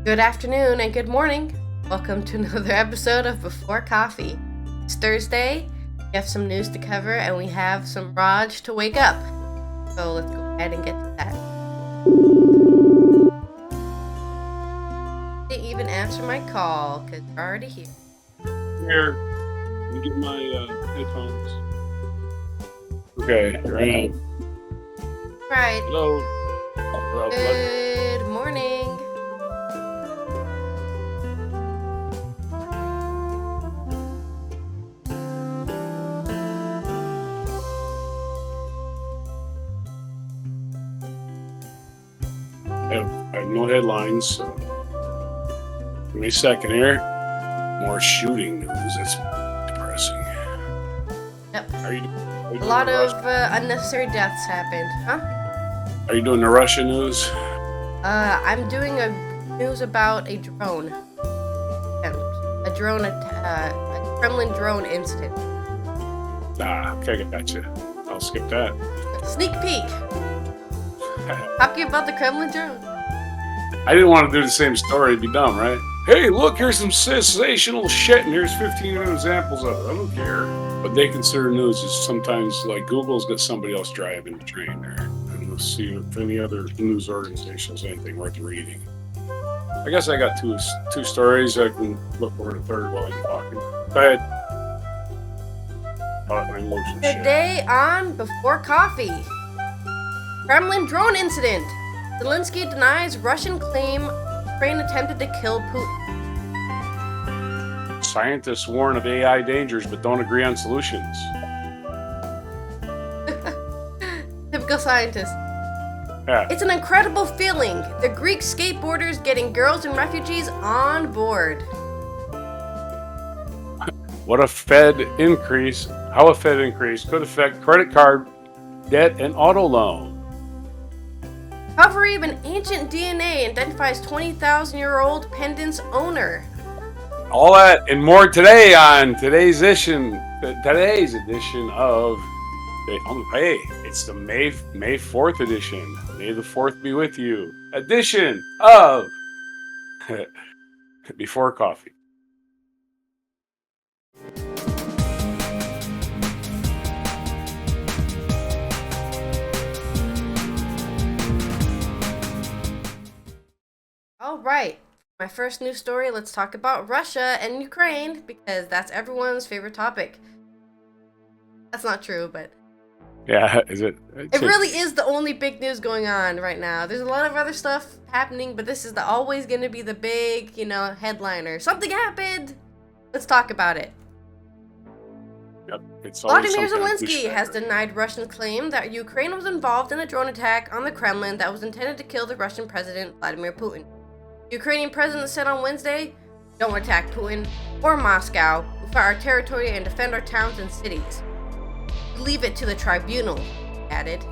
Good afternoon and good morning. Welcome to another episode of Before Coffee. It's Thursday, we have some news to cover, and we have some Rog to wake up. So let's go ahead and get to that. They didn't even answer my call, because you're already here. Here, let me get my headphones. Okay, here I am. Right. Hello. Good morning. I have no headlines, so give me a second here. More shooting news. That's depressing. Yep. Are you A lot of unnecessary deaths happened, huh? Are you doing the Russia news? I'm doing a news about a drone. A Kremlin drone incident. Okay, gotcha. I'll skip that. Sneak peek. Talking about the Kremlin drone. I didn't want to do the same story. It'd be dumb, right? Hey, look, here's some sensational shit, and here's 15 examples of it. I don't care. But they consider news is sometimes like Google's got somebody else driving the train there. And we'll see if any other news organizations anything worth reading. I guess I got two stories. I can look for the third while I'm talking. Go ahead. Today on Before Coffee. Kremlin drone incident. Zelensky denies Russian claim Ukraine attempted to kill Putin. Scientists warn of AI dangers but don't agree on solutions. Typical scientist. Yeah. It's an incredible feeling. The Greek skateboarders getting girls and refugees on board. How a Fed increase could affect credit card debt and auto loan. Recovery of an ancient DNA identifies 20,000-year-old pendant's owner. All that and more today on today's edition of hey, it's the May 4th edition. May the 4th be with you. Edition of Before Coffee. All right. My first news story, let's talk about Russia and Ukraine, because that's everyone's favorite topic. That's not true, but... Yeah, is it? It really is the only big news going on right now. There's a lot of other stuff happening, but this is always going to be the big, headliner. Something happened! Let's talk about it. Yep, it's Vladimir Zelensky has denied Russian claim that Ukraine was involved in a drone attack on the Kremlin that was intended to kill the Russian President Vladimir Putin. The Ukrainian president said on Wednesday, "Don't attack Putin or Moscow. We fight our territory and defend our towns and cities. Leave it to the tribunal," he added.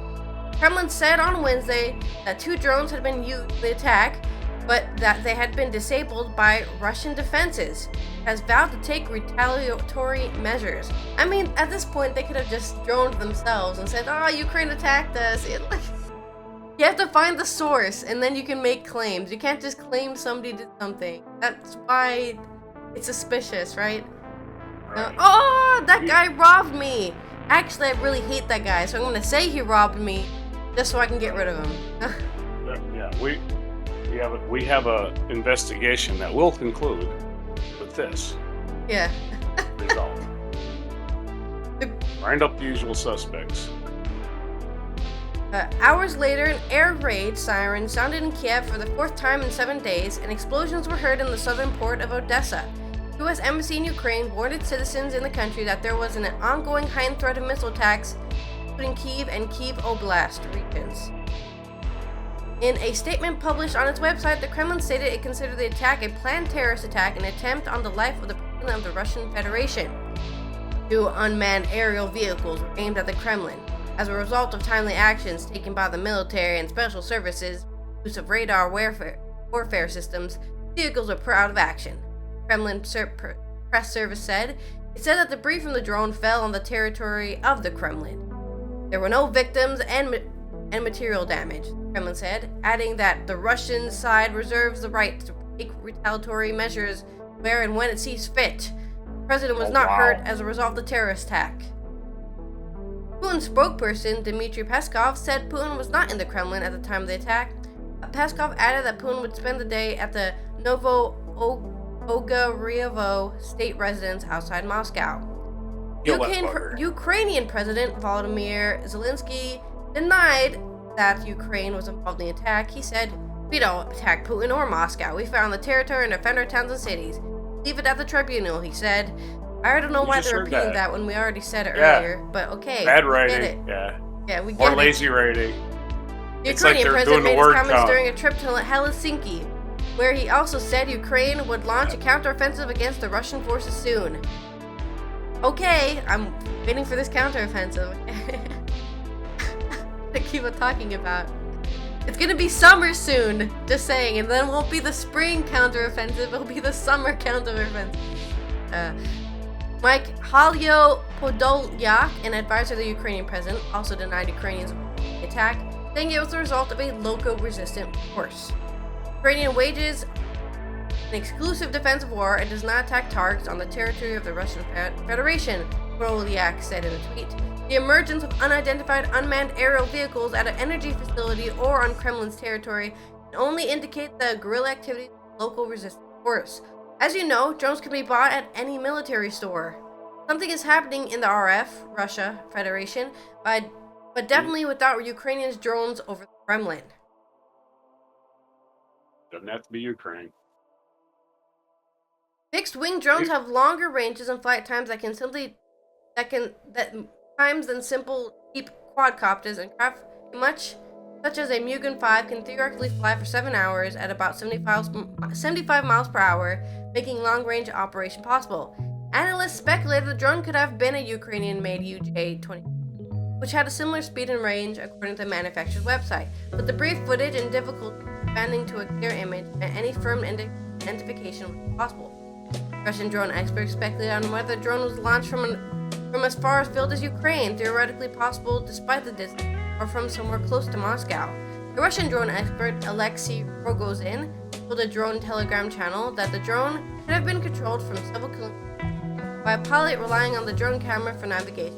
Kremlin said on Wednesday that 2 drones had been used in the attack, but that they had been disabled by Russian defenses. It has vowed to take retaliatory measures. I mean, at this point, they could have just droned themselves and said, "Oh, Ukraine attacked us." You have to find the source, and then you can make claims. You can't just claim somebody did something. That's why it's suspicious, right? Oh, that guy robbed me. Actually, I really hate that guy, so I'm going to say he robbed me just so I can get rid of him. Yeah, we have a investigation that will conclude with this. Yeah. Result. Round up the usual suspects. Hours later, an air raid siren sounded in Kiev for the 4th time in 7 days, and explosions were heard in the southern port of Odessa. The U.S. Embassy in Ukraine warned its citizens in the country that there was an ongoing heightened threat of missile attacks, including Kyiv and Kyiv Oblast regions. In a statement published on its website, the Kremlin stated it considered the attack a planned terrorist attack, an attempt on the life of the President of the Russian Federation. 2 unmanned aerial vehicles were aimed at the Kremlin. As a result of timely actions taken by the military and special services, use of radar warfare systems, vehicles were put out of action. Kremlin press service said. It said that debris from the drone fell on the territory of the Kremlin. There were no victims and material damage, the Kremlin said, adding that the Russian side reserves the right to take retaliatory measures where and when it sees fit. The president was Oh, not wow. hurt as a result of the terrorist attack. Putin's spokesperson, Dmitry Peskov, said Putin was not in the Kremlin at the time of the attack. Peskov added that Putin would spend the day at the Novo-Ogaryovo state residence outside Moscow. Ukrainian President Volodymyr Zelensky denied that Ukraine was involved in the attack. He said, "We don't attack Putin or Moscow. We found the territory and defend our towns and cities. Leave it at the tribunal," he said. I don't know why they're repeating that when we already said it earlier, but okay. Bad We writing. get it. Yeah, we get or lazy writing. The It's like Ukrainian they're president doing made the his word comments count. during a trip to Helsinki, where he also said Ukraine would launch a counteroffensive against the Russian forces soon. Okay, I'm waiting for this counteroffensive. That keep on talking about. It's gonna be summer soon, just saying, and then it won't be the spring counteroffensive, it'll be the summer counteroffensive. Mike Podolyak, an advisor to the Ukrainian president, also denied Ukrainians the attack, saying it was the result of a local-resistant force. Ukrainian wages an exclusive defensive war and does not attack targets on the territory of the Russian Federation, Podolyak said in a tweet. The emergence of unidentified unmanned aerial vehicles at an energy facility or on Kremlin's territory can only indicate the guerrilla activity of the local resistance force. As you know, drones can be bought at any military store. Something is happening in the RF, Russia Federation, but definitely without Ukrainians' drones over the Kremlin. Doesn't have to be Ukraine. Fixed-wing drones have longer ranges and flight times than simple cheap quadcopters, and craft much such as a Mugen 5 can theoretically fly for 7 hours at about 75 miles per hour, making long-range operation possible. Analysts speculated the drone could have been a Ukrainian-made UJ-20, which had a similar speed and range according to the manufacturer's website, but the brief footage and difficulty expanding to a clear image and any firm identification was possible. Russian drone experts speculate on whether the drone was launched from as far afield as Ukraine, theoretically possible despite the distance, or from somewhere close to Moscow. The Russian drone expert Alexei Rogozin told a drone Telegram channel that the drone could have been controlled from several kilometers by a pilot relying on the drone camera for navigation,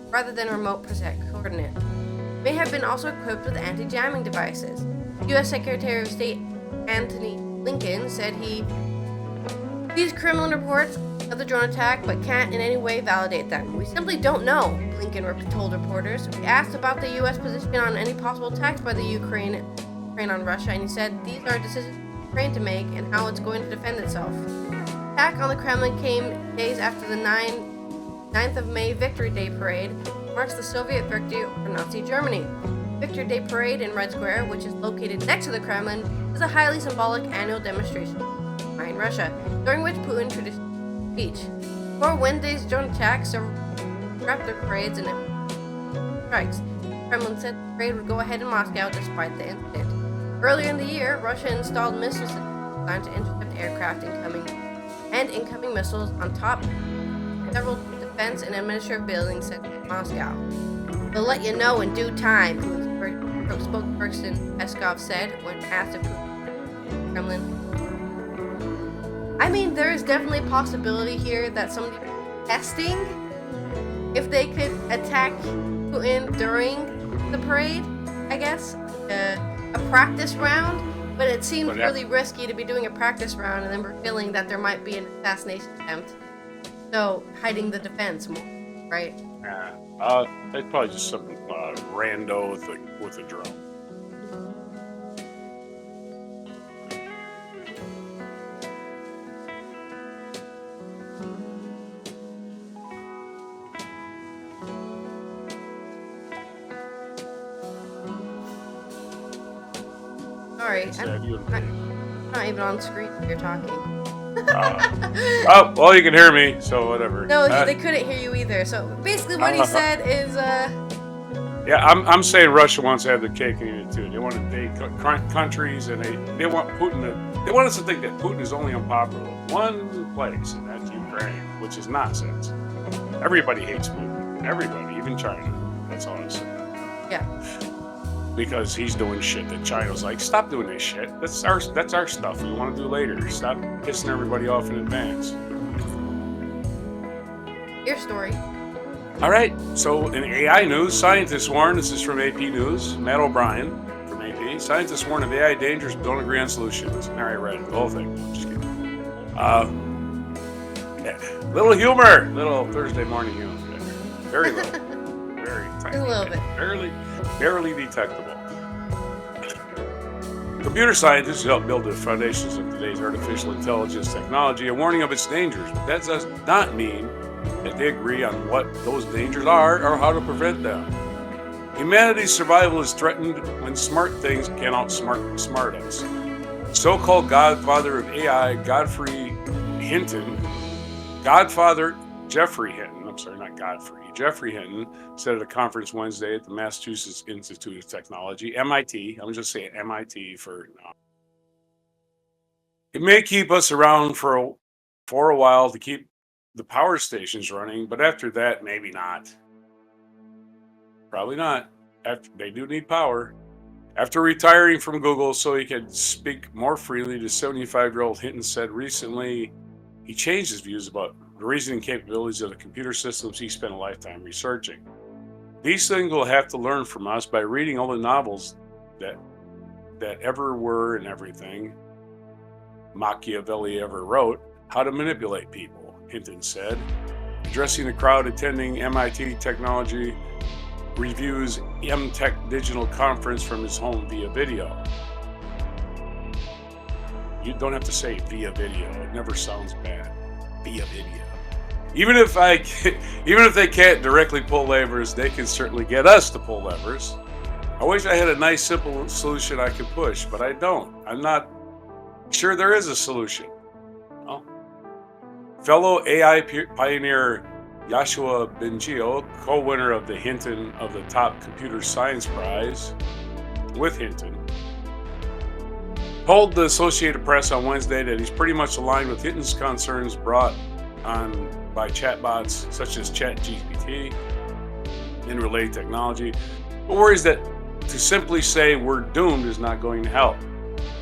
rather than remote preset coordinates. It may have been also equipped with anti-jamming devices. U.S. Secretary of State Antony Blinken said he sees Kremlin reports of the drone attack, but can't in any way validate them. "We simply don't know," Blinken told reporters. We asked about the U.S. position on any possible attacks by the Ukraine on Russia, and he said these are decisions for Ukraine to make and how it's going to defend itself. The attack on the Kremlin came days after the 9th of May Victory Day Parade, which marks the Soviet victory over Nazi Germany. Victory Day Parade in Red Square, which is located next to the Kremlin, is a highly symbolic annual demonstration in Russia, during which Putin traditionally speech. Before Wednesday's drone attacks, scrapped their parades and strikes. The Kremlin said the parade would go ahead in Moscow despite the incident. Earlier in the year, Russia installed missile systems designed to intercept aircraft incoming missiles on top of several defense and administrative buildings set in Moscow. "We'll let you know in due time," Putin's spokesperson Peskov said when asked if Putin Kremlin. I mean, there is definitely a possibility here that somebody was testing if they could attack Putin during the parade, I guess. A practice round, but it seems really risky to be doing a practice round and then revealing that there might be an assassination attempt. So, hiding the defense more, right? Yeah. It's probably just some rando with a drone. Sorry, I'm not even on screen when you're talking. Oh, well, you can hear me, so whatever. No, they couldn't hear you either. So basically, what he said is, yeah, I'm saying Russia wants to have the cake and eat it too. They want to date countries, and they want Putin to. They want us to think that Putin is only unpopular in one place, and that's Ukraine, which is nonsense. Everybody hates Putin. Everybody, even China. That's all I'm saying. Yeah. because he's doing shit that China's like, stop doing this shit. That's our stuff we want to do later. Stop pissing everybody off in advance. Your story. All right. So in AI news, scientists warn. This is from AP News. Matt O'Brien from AP. Scientists warn of AI dangers, but don't agree on solutions. All right, read the whole thing. Just kidding. Little humor, little Thursday morning humor. Very little, very tiny. A little bit. Barely detectable. Computer scientists help build the foundations of today's artificial intelligence technology, a warning of its dangers. But that does not mean that they agree on what those dangers are or how to prevent them. Humanity's survival is threatened when smart things can outsmart us. So-called godfather of AI, Jeffrey Hinton, said at a conference Wednesday at the Massachusetts Institute of Technology, MIT. I'm just saying MIT for now. It may keep us around for a while to keep the power stations running, but after that, maybe not. Probably not. They do need power. After retiring from Google so he could speak more freely, the 75-year-old Hinton said recently he changed his views about the reasoning capabilities of the computer systems he spent a lifetime researching. These things will have to learn from us by reading all the novels that ever were and everything Machiavelli ever wrote, how to manipulate people, Hinton said, addressing the crowd attending MIT Technology Review's MTech Digital Conference from his home via video. You don't have to say via video. It never sounds bad. Via video. Even if they can't directly pull levers, they can certainly get us to pull levers. I wish I had a nice, simple solution I could push, but I don't. I'm not sure there is a solution. Well, fellow AI pioneer Yoshua Bengio, co-winner of the Hinton of the Top Computer Science Prize with Hinton, told the Associated Press on Wednesday that he's pretty much aligned with Hinton's concerns brought on by chatbots such as ChatGPT and related technology, but worries that to simply say we're doomed is not going to help.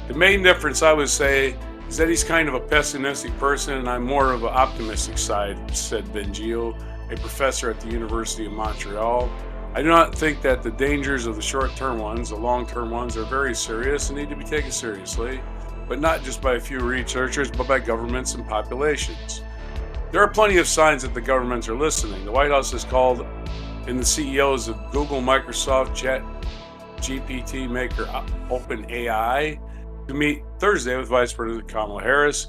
The main difference, I would say, is that he's kind of a pessimistic person and I'm more of an optimistic side, said Bengio, a professor at the University of Montreal. I do not think that the dangers of the short-term ones, the long-term ones, are very serious and need to be taken seriously, but not just by a few researchers, but by governments and populations. There are plenty of signs that the governments are listening. The White House has called in the CEOs of Google, Microsoft, ChatGPT maker OpenAI to meet Thursday with Vice President Kamala Harris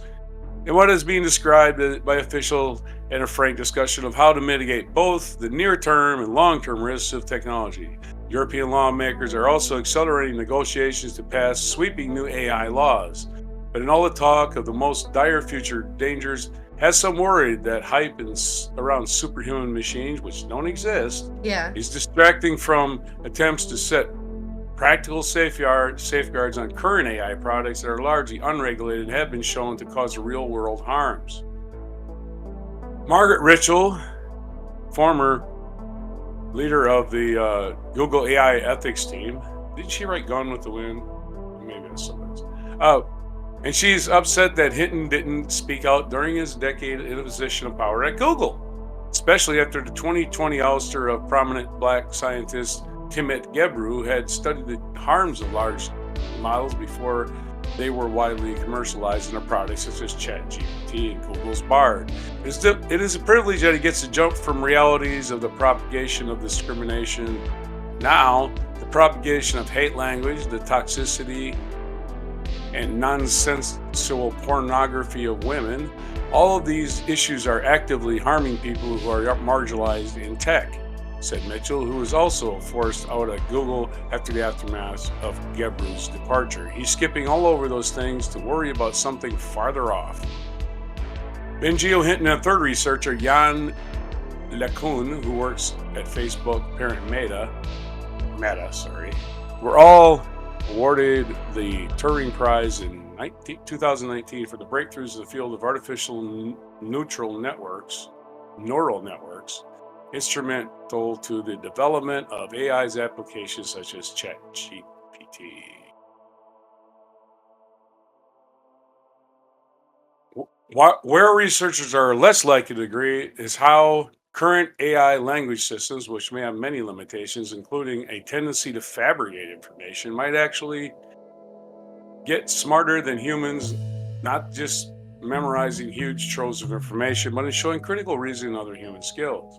in what is being described by officials in a frank discussion of how to mitigate both the near-term and long-term risks of technology. European lawmakers are also accelerating negotiations to pass sweeping new AI laws. But in all the talk of the most dire future dangers, has some worried that hype around superhuman machines, which don't exist, is distracting from attempts to set practical safeguards on current AI products that are largely unregulated and have been shown to cause real-world harms. Margaret Ritchell, former leader of the Google AI ethics team, didn't she write Gone with the Wind? Maybe it's somebody else. And she's upset that Hinton didn't speak out during his decade in a position of power at Google, especially after the 2020 ouster of prominent black scientist Timothy Gebru had studied the harms of large models before they were widely commercialized in a product such as ChatGPT and Google's Bard. It is a privilege that he gets to jump from realities of the propagation of discrimination, now the propagation of hate language, the toxicity and nonsensical pornography of women. All of these issues are actively harming people who are marginalized in tech, said Mitchell, who was also forced out at Google after the aftermath of Gebru's departure. He's skipping all over those things to worry about something farther off. Bengio, Hinton, and a third researcher, Jan LeCun, who works at Facebook parent Meta, were all awarded the Turing Prize in 2019 for the breakthroughs in the field of artificial neural networks. instrumental to the development of AI's applications such as ChatGPT. Where researchers are less likely to agree is how current AI language systems, which may have many limitations, including a tendency to fabricate information, might actually get smarter than humans, not just memorizing huge troves of information, but in showing critical reasoning and other human skills.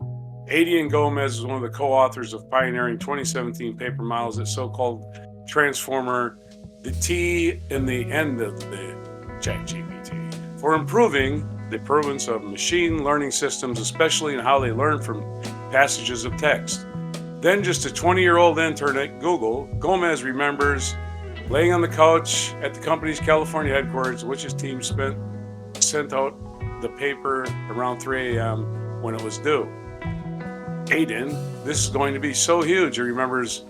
Adrian Gomez is one of the co-authors of pioneering 2017 paper models that so-called transformer, the T in the end of the ChatGPT, for improving the performance of machine learning systems, especially in how they learn from passages of text. Then just a 20-year-old intern at Google, Gomez remembers laying on the couch at the company's California headquarters, which his team sent out the paper around 3 a.m. when it was due. Aiden, this is going to be so huge. He remembers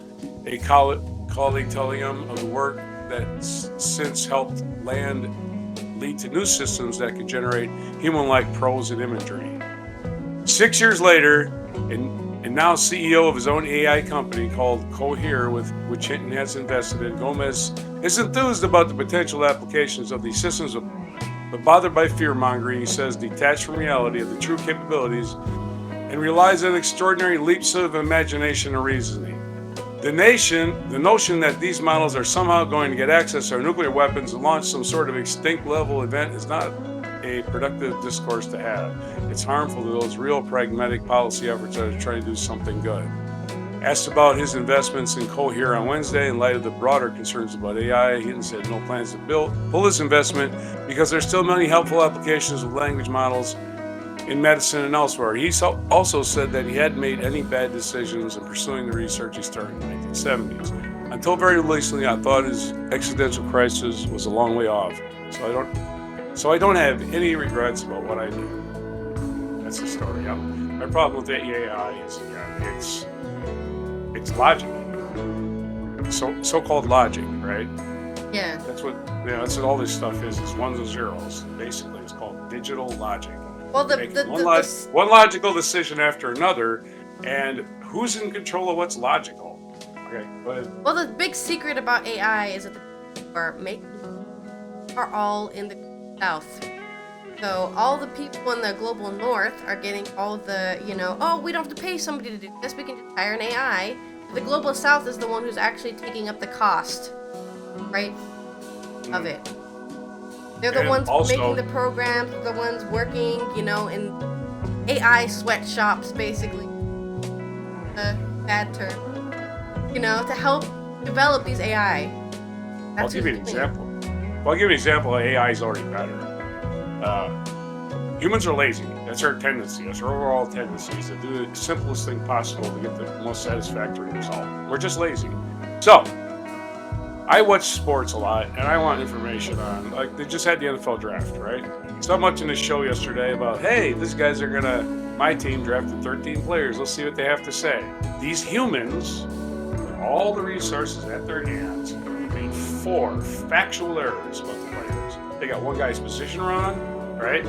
a colleague telling him of the work that's since helped lead to new systems that can generate human-like prose and imagery. 6 years later, and now CEO of his own AI company called Cohere, which Hinton has invested in, Gomez is enthused about the potential applications of these systems, but bothered by fear-mongering, he says, detached from reality of the true capabilities and relies on extraordinary leaps of imagination and reasoning. The notion that these models are somehow going to get access to our nuclear weapons and launch some sort of extinct level event is not a productive discourse to have. It's harmful to those real pragmatic policy efforts that are trying to do something good. Asked about his investments in Cohere on Wednesday in light of the broader concerns about AI, Hinton said no plans to pull his investment because there's still many helpful applications of language models in medicine and elsewhere. He also said that he hadn't made any bad decisions in pursuing the research he started in the 1970s. Until very recently, I thought his existential crisis was a long way off. So I don't have any regrets about what I did. That's the story. Yeah. My problem with the AI is it's logic. So-called logic, right? Yeah. That's what all this stuff is ones and zeros. Basically, it's called digital logic. Well, one logical decision after another, and who's in control of what's logical? Okay, go ahead. Well, the big secret about AI is that the people are all in the South. So all the people in the global North are getting all the, oh, we don't have to pay somebody to do this. We can just hire an AI. The global South is the one who's actually taking up the cost, right, of it. They're the ones making the programs, the ones working, in AI sweatshops, basically. A bad term. To help develop these AI. I'll give you an example. AI is already better. Humans are lazy. That's our tendency. That's our overall tendency is to do the simplest thing possible to get the most satisfactory result. We're just lazy. So, I watch sports a lot, and I want information on, like, they just had the NFL draft, right? So much in this show yesterday about, hey, these guys are my team drafted 13 players. Let's see what they have to say. These humans, with all the resources at their hands, made 4 factual errors about the players. They got one guy's position wrong, right?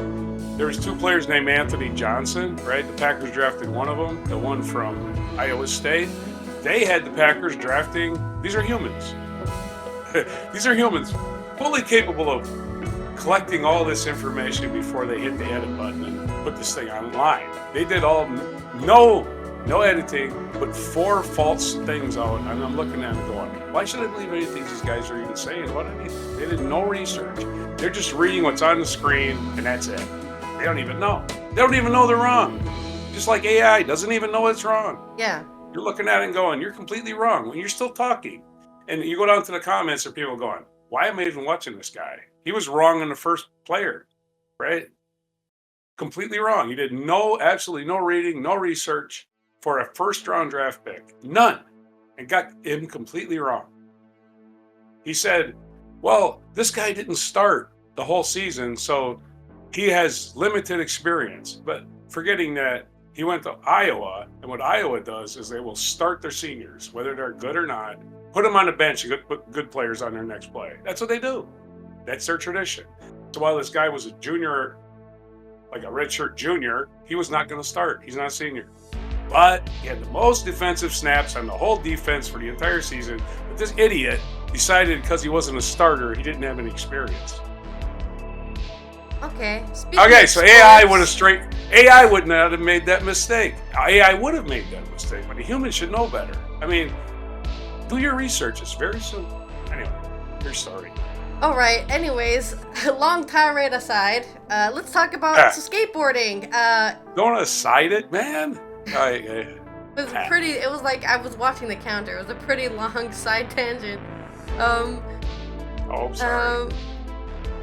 There was 2 players named Anthony Johnson, right? The Packers drafted one of them, the one from Iowa State. They had the Packers drafting, these are humans. These are humans fully capable of collecting all this information before they hit the edit button and put this thing online. They did no editing, but 4 false things out, and I'm looking at them going, why should I believe anything these guys are even saying? They did no research. They're just reading what's on the screen, and that's it. They don't even know. They don't even know they're wrong. Just like AI doesn't even know it's wrong. Yeah. You're looking at it and going, you're completely wrong when you're still talking. And you go down to the comments and people going, why am I even watching this guy? He was wrong in the first player, right? Completely wrong. He did absolutely no reading, no research for a first-round draft pick. None. And got him completely wrong. He said, well, this guy didn't start the whole season, so he has limited experience. But forgetting that he went to Iowa, and what Iowa does is they will start their seniors, whether they're good or not, put them on the bench and put good players on their next play. That's what they do. That's their tradition. So while this guy was a junior, like a redshirt junior, he was not going to start. He's not a senior. but he had the most defensive snaps on the whole defense for the entire season. But this idiot decided because he wasn't a starter, he didn't have any experience. Okay. Okay, so AI wouldn't have made that mistake. AI would have made that mistake, but a human should know better. I mean, do your research. It's very simple. Anyway, your story. All right. Anyways, long tirade aside, let's talk about skateboarding. Don't aside it, man. It was pretty. It was like I was watching the counter. It was a pretty long side tangent. Sorry.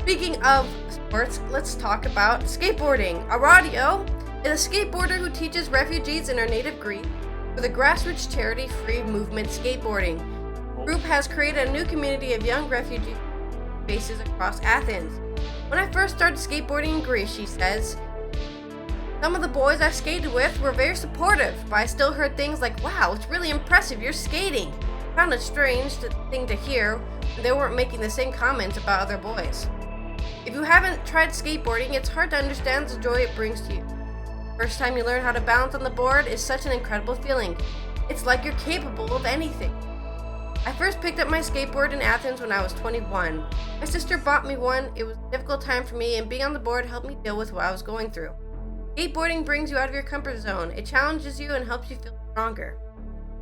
Speaking of sports, let's talk about skateboarding. Aradio is a skateboarder who teaches refugees in our native Greece for the grassroots charity Free Movement Skateboarding. The group has created a new community of young refugee bases across Athens. When I first started skateboarding in Greece, she says, some of the boys I skated with were very supportive, but I still heard things like, wow, it's really impressive, you're skating. I found it strange thing to hear when they weren't making the same comments about other boys. If you haven't tried skateboarding, it's hard to understand the joy it brings to you. First time you learn how to balance on the board is such an incredible feeling. It's like you're capable of anything. I first picked up my skateboard in Athens when I was 21. My sister bought me one. It was a difficult time for me, and being on the board helped me deal with what I was going through. Skateboarding brings you out of your comfort zone. It challenges you and helps you feel stronger.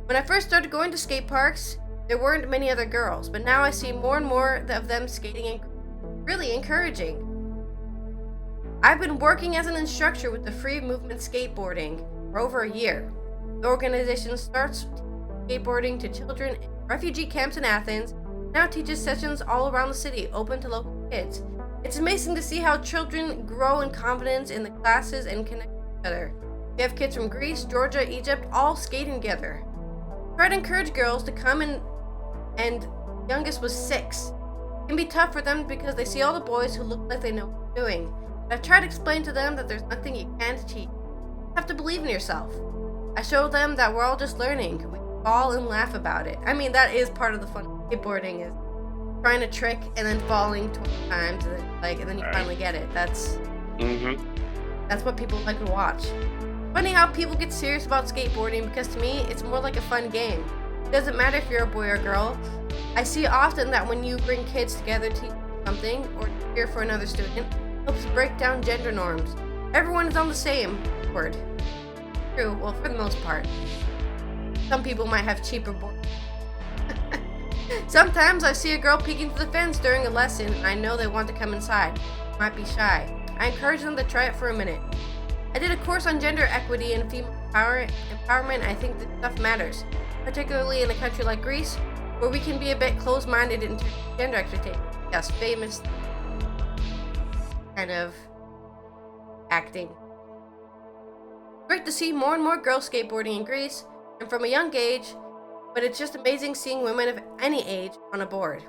When I first started going to skate parks, there weren't many other girls, but now I see more and more of them skating and really encouraging. I've been working as an instructor with the Free Movement Skateboarding for over a year. The organization starts skateboarding to children in refugee camps in Athens, now teaches sessions all around the city, open to local kids. It's amazing to see how children grow in confidence in the classes and connect with each other. We have kids from Greece, Georgia, Egypt, all skating together. Try to encourage girls to come in, and youngest was 6. It can be tough for them because they see all the boys who look like they know what they're doing. But I try to explain to them that there's nothing you can't achieve. You have to believe in yourself. I show them that we're all just learning. We fall and laugh about it. I mean, that is part of the fun of skateboarding, is trying to trick and then falling 20 times and then you finally get it. That's what people like to watch. Funny how people get serious about skateboarding, because to me it's more like a fun game. It doesn't matter if you're a boy or girl. I see often that when you bring kids together to teach something or cheer for another student, it helps break down gender norms. Everyone is on the same board. True, well, for the most part. Some people might have cheaper boards. Sometimes I see a girl peeking through the fence during a lesson and I know they want to come inside. Might be shy. I encourage them to try it for a minute. I did a course on gender equity and female empowerment. I think this stuff matters, particularly in a country like Greece, where we can be a bit closed-minded in terms of gender expectations. Yes, famous kind of acting. Great to see more and more girls skateboarding in Greece, and from a young age, but it's just amazing seeing women of any age on a board.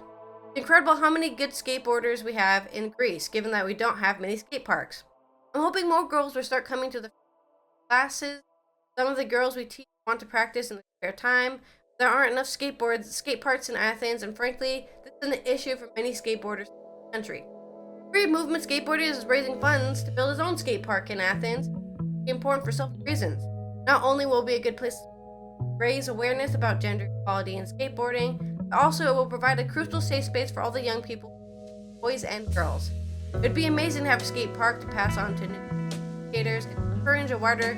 It's incredible how many good skateboarders we have in Greece, given that we don't have many skate parks. I'm hoping more girls will start coming to the classes. Some of the girls we teach want to practice in their spare time. There aren't enough skate parks in Athens, and frankly, this is an issue for many skateboarders in the country. Free Movement Skateboarders is raising funds to build his own skate park in Athens. It's important for several reasons. Not only will it be a good place to raise awareness about gender equality in skateboarding, but also it will provide a crucial safe space for all the young people, boys and girls. It would be amazing to have a skate park to pass on to new skaters and encourage a wider,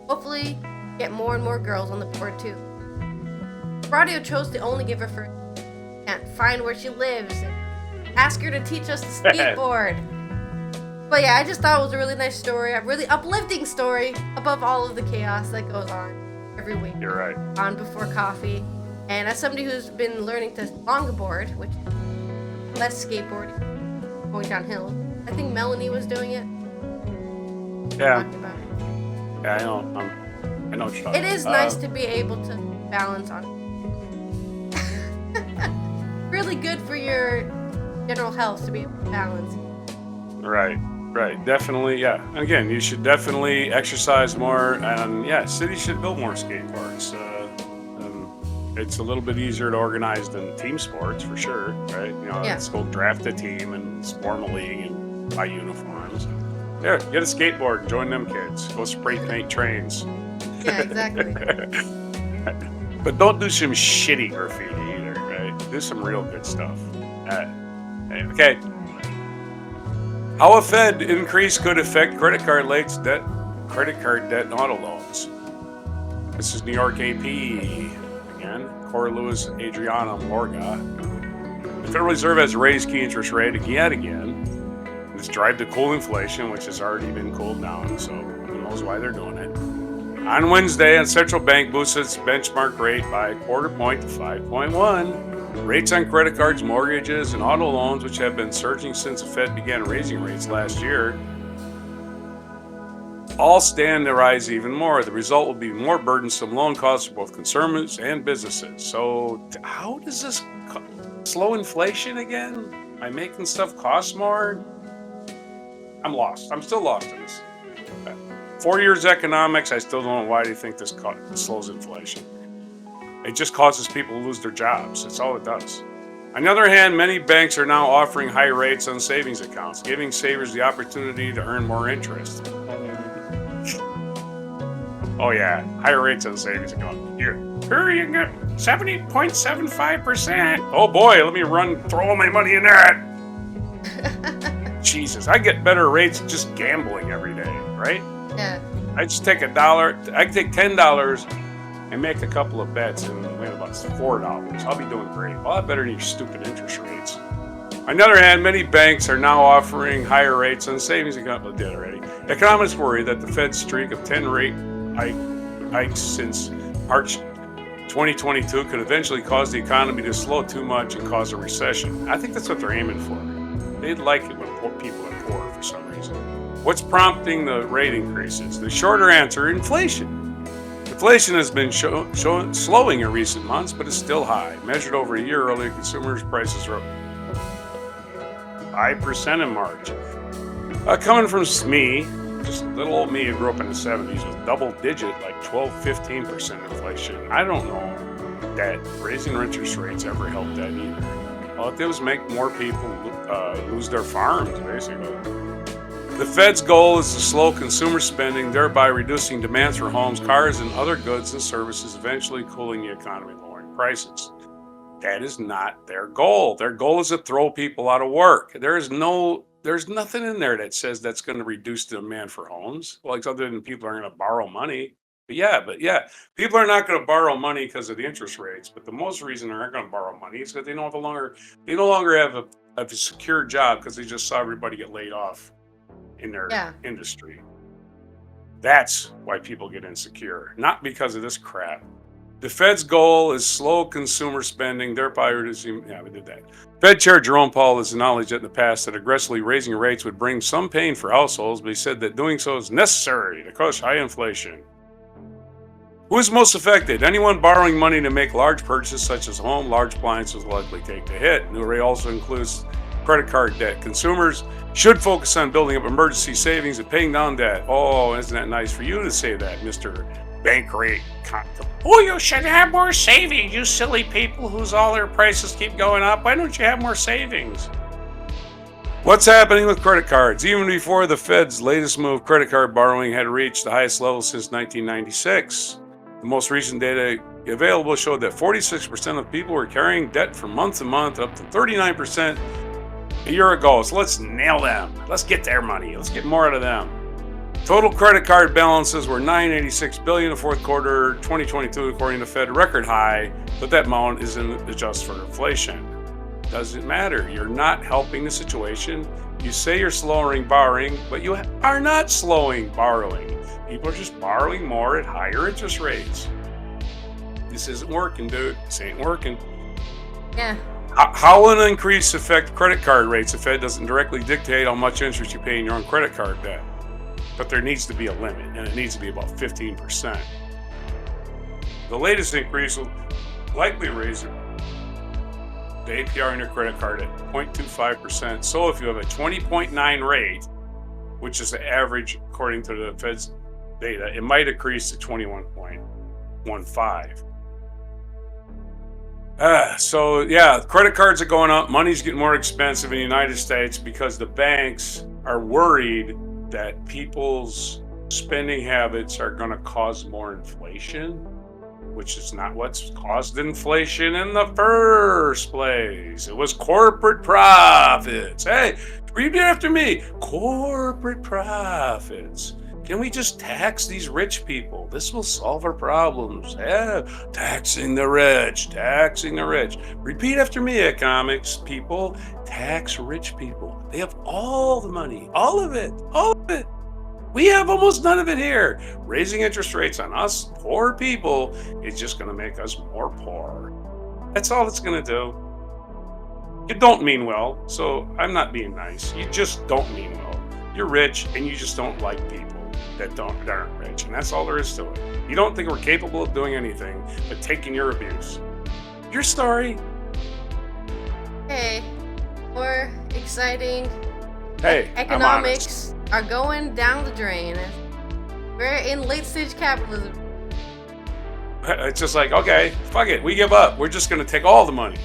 hopefully get more and more girls on the board too. Radio chose to only give her first. Can't find where she lives and ask her to teach us to skateboard. But yeah, I just thought it was a really nice story, a really uplifting story above all of the chaos that goes on every week. You're right. On Before Coffee. And as somebody who's been learning to longboard, which is less skateboarding, going down hills, I think Melanie was doing it. Yeah. Talking about it. Yeah, I know. I know what you're talking It is nice to be able to balance on it. Really good for your general health to be able to balance. Right. Definitely, yeah. Again, you should definitely exercise more, and yeah, cities should build more skate parks. It's a little bit easier to organize than team sports, for sure, right? You know, Let's go draft a team and form a league and buy uniforms. Yeah, get a skateboard and join them kids. Go spray paint trains. Yeah, exactly. But don't do some shitty graffiti either, right? Do some real good stuff. Okay. How a Fed increase could affect credit card debt, and auto loans. This is New York AP again. Cora Lewis, Adriana Morga. The Federal Reserve has raised key interest rate again. This drive to cool inflation, which has already been cooled down, so who knows why they're doing it. On Wednesday, a central bank boosted its benchmark rate by a quarter point to 5.1. Rates on credit cards, mortgages, and auto loans, which have been surging since the Fed began raising rates last year, all stand to rise even more. The result will be more burdensome loan costs for both consumers and businesses. So how does this slow inflation again? By making stuff cost more? I'm lost. I'm still lost in this. 4 years economics, I still don't know why they think this slows inflation. It just causes people to lose their jobs. That's all it does. On the other hand, many banks are now offering high rates on savings accounts, giving savers the opportunity to earn more interest. Oh yeah, higher rates on savings account. Here you get 70.75%. Oh boy, let me throw all my money in that. Jesus, I get better rates just gambling every day, right? Yeah. I just take $1. I take $10 and make a couple of bets and win about $4. I'll be doing great. A lot better than your stupid interest rates. On the other hand, many banks are now offering higher rates on savings accounts. Well, did already. Economists worry that the Fed's streak of 10 rate hikes since March 2022 could eventually cause the economy to slow too much and cause a recession. I think that's what they're aiming for. They'd like it when people are poor for some reason. What's prompting the rate increases? The shorter answer, inflation. Inflation has been slowing in recent months, but is still high. Measured over a year earlier, consumers' prices are up 5% in March. Coming from me, just little old me who grew up in the 70s with double-digit, like 12-15% inflation. I don't know that raising interest rates ever helped that either. All it did was make more people lose their farms, basically. The Fed's goal is to slow consumer spending, thereby reducing demand for homes, cars, and other goods and services, eventually cooling the economy, lowering prices. That is not their goal. Their goal is to throw people out of work. There's nothing in there that says that's going to reduce the demand for homes. Well, like other than people are going to borrow money. But yeah, people are not going to borrow money because of the interest rates. But the most reason they're not going to borrow money is because they no longer have a secure job because they just saw everybody get laid off in their industry. That's why people get insecure, not because of this crap. The Fed's goal is slow consumer spending, thereby reducing. Yeah, we did that. Fed Chair Jerome Powell has acknowledged in the past that aggressively raising rates would bring some pain for households, but he said that doing so is necessary to crush high inflation. Who is most affected? Anyone borrowing money to make large purchases, such as home, large appliances, will likely take the hit. New rate also includes credit card debt. Consumers should focus on building up emergency savings and paying down debt. Oh, isn't that nice for you to say that, Mr. Bank Rate? Oh, you should have more savings, you silly people whose all their prices keep going up. Why don't you have more savings? What's happening with credit cards? Even before the Fed's latest move, credit card borrowing had reached the highest level since 1996. The most recent data available showed that 46% of people were carrying debt from month to month, up to 39% a year ago. So let's nail them. Let's get their money. Let's get more out of them. Total credit card balances were $986 billion in the fourth quarter 2022, according to Fed record high, but that amount isn't adjusted for inflation. Doesn't matter. You're not helping the situation. You say you're slowing borrowing, but you are not slowing borrowing. People are just borrowing more at higher interest rates. This isn't working, dude. This ain't working. Yeah. How will an increase affect credit card rates? The Fed doesn't directly dictate how much interest you pay in your own credit card debt. But there needs to be a limit, and it needs to be about 15%. The latest increase will likely raise the APR on your credit card at 0.25%. So if you have a 20.9 rate, which is the average according to the Fed's data, it might increase to 21.15. So yeah, credit cards are going up. Money's getting more expensive in the United States because the banks are worried that people's spending habits are going to cause more inflation, which is not what's caused inflation in the first place. It was corporate profits. Hey, repeat after me. Corporate profits. Can we just tax these rich people? This will solve our problems. Yeah, taxing the rich, taxing the rich. Repeat after me, economics people. Tax rich people. They have all the money, all of it, all of it. We have almost none of it here. Raising interest rates on us poor people is just going to make us more poor. That's all it's going to do. You don't mean well, so I'm not being nice. You just don't mean well. You're rich and you just don't like people that aren't rich, and that's all there is to it. You don't think we're capable of doing anything but taking your abuse. Your story. Hey, more exciting. Hey, Economics are going down the drain. We're in late stage capitalism. It's just like, okay, fuck it, we give up. We're just gonna take all the money.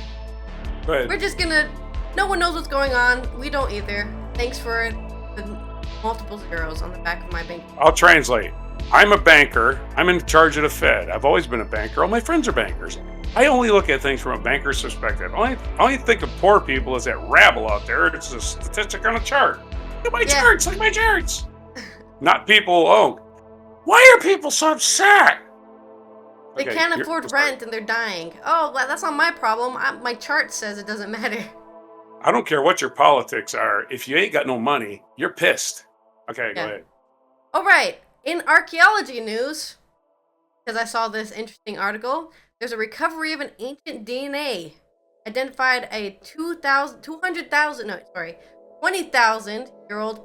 But We're just gonna. No one knows what's going on. We don't either. Thanks for the multiple zeros on the back of my bank. I'll translate. I'm a banker. I'm in charge of the Fed. I've always been a banker. All my friends are bankers. I only look at things from a banker's perspective. I only think of poor people as that rabble out there. It's a statistic on a chart. Look at my charts. Look at my charts. Not people. Oh, why are people so upset? They can't afford rent and they're dying. Oh, well, that's not my problem. My chart says it doesn't matter. I don't care what your politics are. If you ain't got no money, you're pissed. Okay, go ahead. All right. In archaeology news, because I saw this interesting article, there's a recovery of an ancient DNA. Identified a 20,000-year-old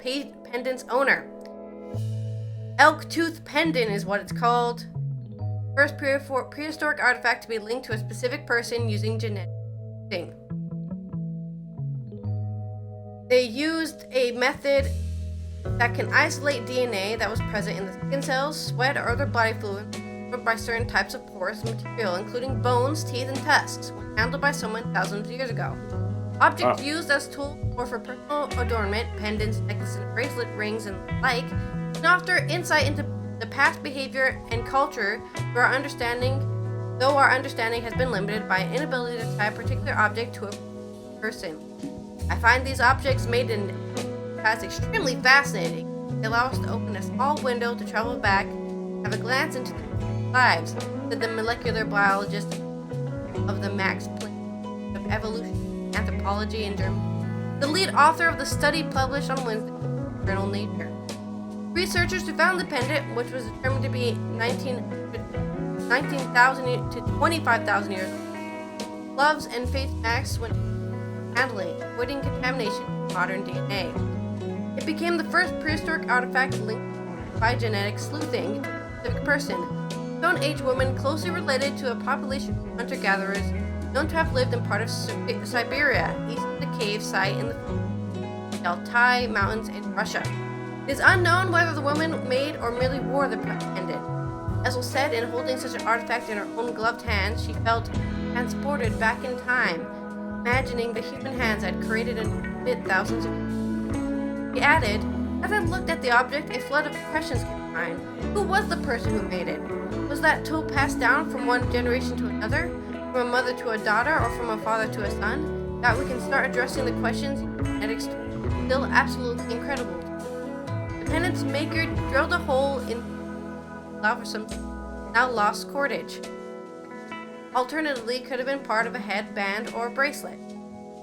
pendant's owner. Elk tooth pendant is what it's called. First prehistoric artifact to be linked to a specific person using genetic testing. They used a method that can isolate DNA that was present in the skin cells, sweat, or other body fluid by certain types of porous material, including bones, teeth, and tusks, when handled by someone thousands of years ago. Objects used as tools or for personal adornment, pendants, necklaces, bracelet, rings, and the like, can offer insight into the past behavior and culture though our understanding has been limited by an inability to tie a particular object to a person. I find these objects made in the past extremely fascinating. They allow us to open a small window to travel back, have a glance into the lives, said the molecular biologist of the Max Planck of Evolution, Anthropology in Germany. The lead author of the study published on Wednesday in the journal Nature. Researchers who found the pendant, which was determined to be 19,000 to 25,000 years old, gloves and face masks when handling, avoiding contamination with modern DNA. It became the first prehistoric artifact linked by genetic sleuthing to a specific person. Stone Age woman closely related to a population of hunter-gatherers known to have lived in part of Siberia, east of the cave site in the Altai Mountains in Russia. It is unknown whether the woman made or merely wore the pendant. As was said, in holding such an artifact in her own gloved hand, she felt transported back in time, imagining the human hands had created and knit thousands of years. He added, as I looked at the object, a flood of questions came to mind. Who was the person who made it? Was that tool passed down from one generation to another, from a mother to a daughter, or from a father to a son? That we can start addressing the questions genetics still absolutely incredible. The pendant's maker drilled a hole in allow for some now lost cordage. Alternatively, could have been part of a headband or a bracelet.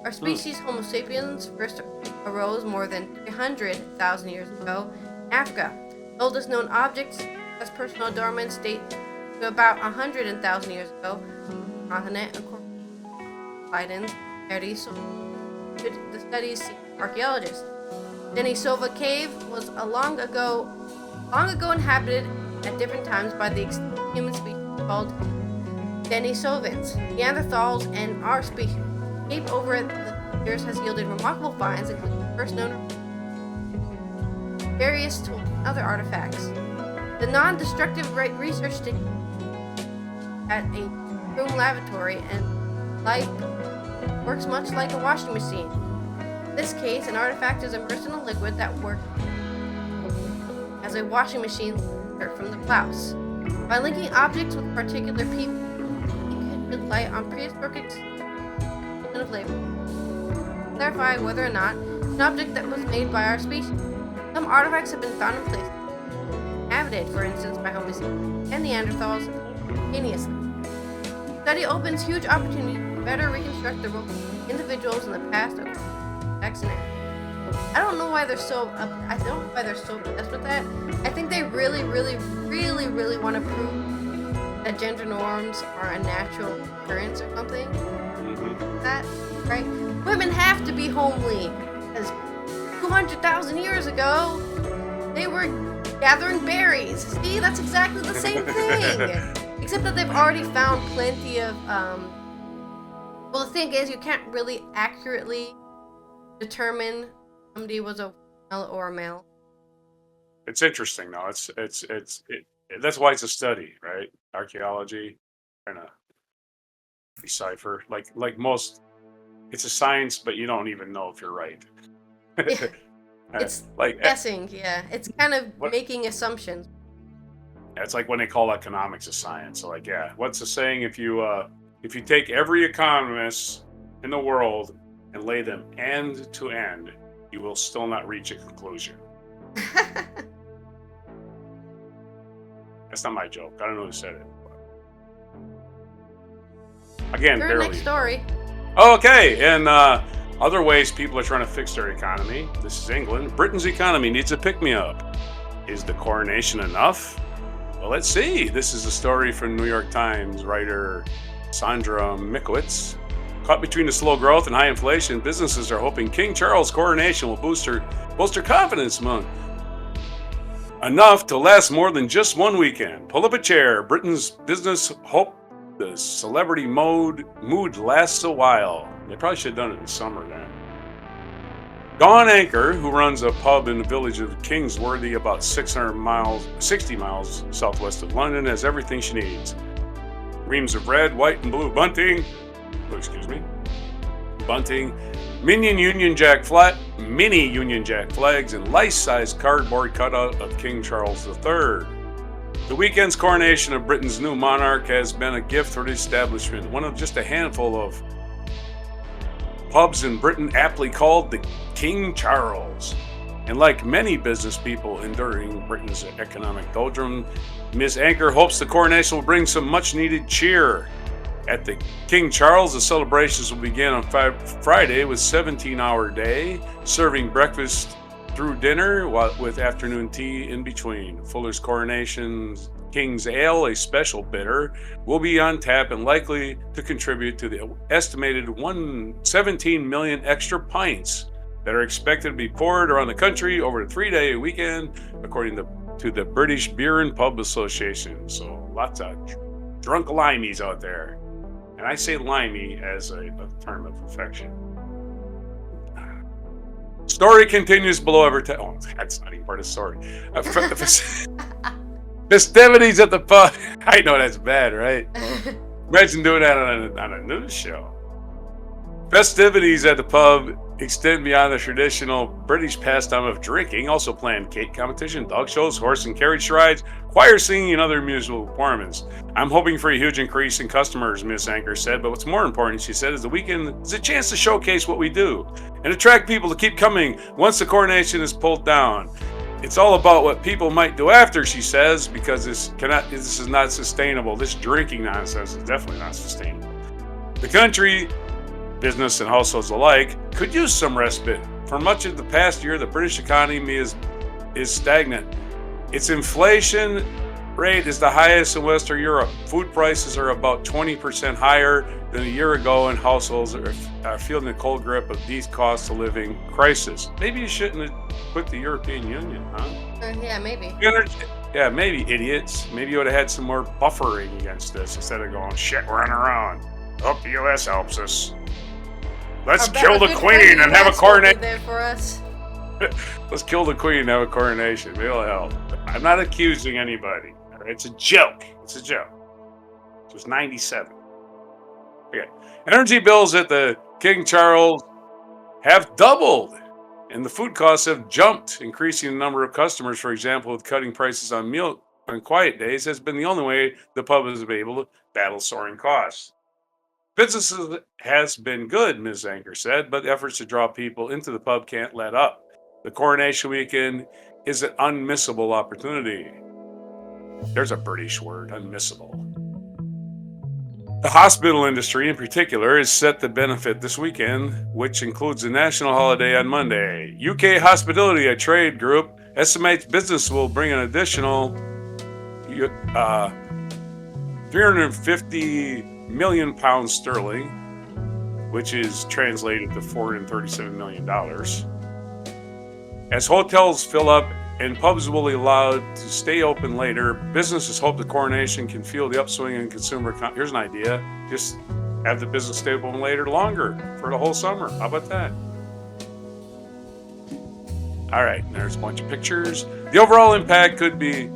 Our species, Homo sapiens, first arose more than 300,000 years ago in Africa. The oldest known objects as personal adornments date to about 100,000 years ago on the continent, according to Biden's the studies archaeologists. Denisova Cave was long ago inhabited at different times by the extinct human species called Denisovans, Neanderthals, and our species. Shape over the years has yielded remarkable finds, including the first known various tools and other artifacts. The non-destructive research at a room laboratory and life works much like a washing machine. In this case, an artifact is immersed in a liquid that works as as a washing machine dirt from the plows. By linking objects with particular people, he could shed light on prehistoric of labor, clarify whether or not an object that was made by our species. Some artifacts have been found in places inhabited, for instance, by Homo sapiens and Neanderthals simultaneously. The study opens huge opportunities to better reconstruct the role of individuals in the past of accident. I don't know why they're so obsessed with that. I think they really want to prove that gender norms are a natural occurrence or something. That, right? Women have to be homely, because 200,000 years ago, they were gathering berries. See, that's exactly the same thing. Except that they've already found plenty of, well, the thing is, you can't really accurately determine somebody was a female or a male. It's interesting, though. That's why it's a study, right? Archaeology, trying to decipher. Like most, it's a science, but you don't even know if you're right. Yeah, it's like guessing, yeah. It's kind of what, making assumptions. it's like when they call economics a science. So like, yeah, what's the saying? If you take every economist in the world and lay them end to end, you will still not reach a conclusion. That's not my joke. I don't know who said it. Again, Your barely. next story. Okay, and other ways people are trying to fix their economy. This is England. Britain's economy needs a pick-me-up. Is the coronation enough? Well, let's see. This is a story from New York Times writer Sandra Mikowitz. Caught between the slow growth and high inflation, businesses are hoping King Charles' coronation will boost their confidence enough to last more than just one weekend. Pull up a chair. Britain's business hope the celebrity mood lasts a while. They probably should have done it in the summer then. Dawn Anchor, who runs a pub in the village of Kingsworthy, about 60 miles southwest of London, has everything she needs. Reams of red, white, and blue bunting, mini Union Jack flags, and life-size cardboard cutout of King Charles III. The weekend's coronation of Britain's new monarch has been a gift for the establishment, one of just a handful of pubs in Britain aptly called the King Charles. And like many business people enduring Britain's economic doldrum, Ms. Anchor hopes the coronation will bring some much-needed cheer. At the King Charles, the celebrations will begin on Friday with 17-hour day, serving breakfast through dinner with afternoon tea in between. Fuller's Coronation King's Ale, a special bitter, will be on tap and likely to contribute to the estimated 17 million extra pints that are expected to be poured around the country over the 3-day weekend, according to the British Beer and Pub Association. So lots of drunk limeys out there. And I say limey as a term of affection. Story continues below Oh, that's not even part of the story. Festivities at the pub. I know that's bad, right? Imagine doing that on a news show. Festivities at the pub extend beyond the traditional British pastime of drinking. Also planned cake competition, dog shows, horse and carriage rides, choir singing, and other musical performances. I'm hoping for a huge increase in customers, Miss Anchor said, but what's more important, she said, is the weekend is a chance to showcase what we do and attract people to keep coming once the coronation is pulled down. It's all about what people might do after, she says, because this is not sustainable. This drinking nonsense is definitely not sustainable. The country, business and households alike, could use some respite. For much of the past year, the British economy is stagnant. Its inflation rate is the highest in Western Europe. Food prices are about 20% higher than a year ago, and households are feeling the cold grip of these cost of living crisis. Maybe you shouldn't have quit the European Union, huh? Yeah, maybe. Yeah, maybe, idiots. Maybe you would have had some more buffering against this instead of going, shit, we're running around. Hope the U.S. helps us. Let's kill the Queen and have a coronation. There for us. Let's kill the Queen and have a coronation. Maybe it'll help. I'm not accusing anybody. It's a joke. It's a joke. It was 97. Okay. Energy bills at the King Charles have doubled. And the food costs have jumped, increasing the number of customers. For example, with cutting prices on meal on quiet days has been the only way the pub has been able to battle soaring costs. Businesses has been good, Ms. Anchor said, but efforts to draw people into the pub can't let up. The coronation weekend is an unmissable opportunity. There's a British word, unmissable. The hospital industry in particular is set to benefit this weekend, which includes a national holiday on Monday. UK Hospitality, a trade group, estimates business will bring an additional 350 million pounds sterling, which is translated to $437 million. As hotels fill up and pubs will be allowed to stay open later, businesses hope the coronation can fuel the upswing in consumer. Here's an idea: just have the business stay open later longer for the whole summer. How about that? All right, there's a bunch of pictures. The overall impact could be